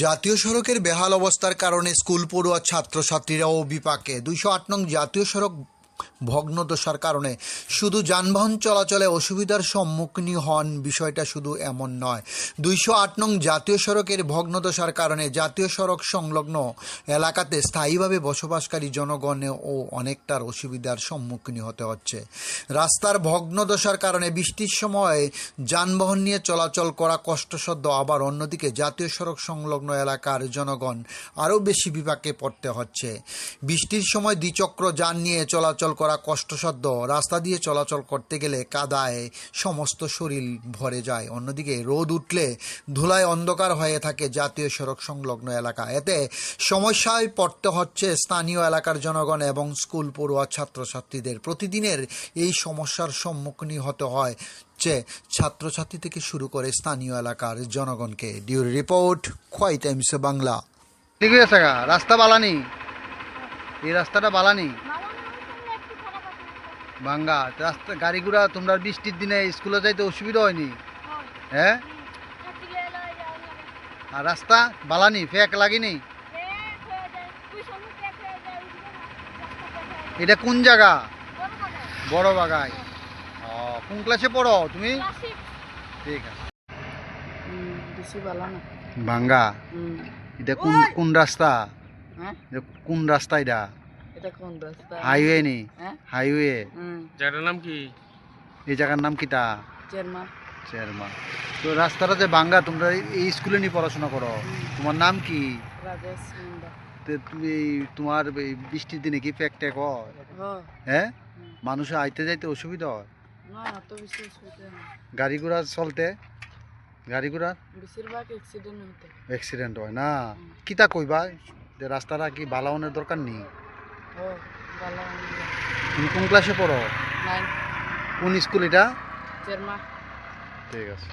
জাতীয় সড়কের বেহাল অবস্থার কারণে স্কুল পড়ুয়া ছাত্রছাত্রীরাও বিপাকে। 208 নং জাতীয় সড়ক ভগ্নদশার কারণে শুধু যানবাহন চলাচলে অসুবিধার সম্মুখীন হন, বিষয়টা শুধু এমন নয়। 208 নং জাতীয় সড়কের ভগ্নদশার কারণে জাতীয় সড়ক সংলগ্ন এলাকাতে স্থায়ীভাবে বসবাসকারী জনগণও অনেকটার অসুবিধার সম্মুখীন হতে হচ্ছে। রাস্তার ভগ্নদশার কারণে বৃষ্টির সময় যানবাহন নিয়ে চলাচল করা কষ্টসাধ্য, আবার অন্যদিকে জাতীয় সড়ক সংলগ্ন এলাকার জনগণ আরও বেশি বিপাকে পড়তে হচ্ছে। বৃষ্টির সময় দ্বিচক্র যান নিয়ে চলাচল করা কষ্টসাধ্য, রাস্তা দিয়ে চলাচল করতে গেলে কাদায় সমস্ত শরীর ভরে যায়। অন্যদিকে রোদ উঠলে ধুলায় অন্ধকার হয়ে থাকে জাতীয় সড়ক সংলগ্ন এলাকা। এতে সমস্যায় পড়তে হচ্ছে স্থানীয় এলাকার জনগণ এবং স্কুল পড়ুয়া ছাত্রছাত্রীদের। প্রতিদিনের এই সমস্যার সম্মুখীন হতে হয় ছাত্রছাত্রী থেকে শুরু করে স্থানীয় এলাকার জনগণকে। ডিউরি রিপোর্ট, খোয়াই টাইমস বাংলা। ঠিক আছে, রাস্তা বালানি, এই রাস্তাটা বালানি ভাঙ্গা রাস্তা, গাড়ি ঘোড়া তোমরা বৃষ্টির দিনে স্কুলে যাইতে অসুবিধা হয়নি? হ্যাঁ, আর রাস্তা বালানি, ফেক লাগেনি? এটা কোন জায়গা? বড় বাগাই। কোন ক্লাসে পড়ো তুমি? ঠিক আছে। ভাঙ্গা, এটা কোন কোন রাস্তা? কোন রাস্তা এটা? হাইওয়ে নি? হাইওয়ে। জায়গাটার নাম কি? এই জায়গার নাম কিটা? চেরমা। তো রাস্তাটা যে ভাঙ্গা, তোমরা এই স্কুলে নিয়ে পড়াশোনা করো, তোমার নাম কি? তুমি তোমার বৃষ্টির দিনে কি প্যাক ট্যাক হয়? হ্যাঁ, মানুষের আইতে যাইতে অসুবিধা হয়? গাড়ি ঘোড়া চলতে, গাড়ি ঘোড়া অ্যাক্সিডেন্ট হয় না? কিতা কইবা যে রাস্তাটা কি বালাওনের দরকার নেই? তুমি কোন ক্লাসে পড়ো? কোন স্কুল এটা? ঠিক আছে।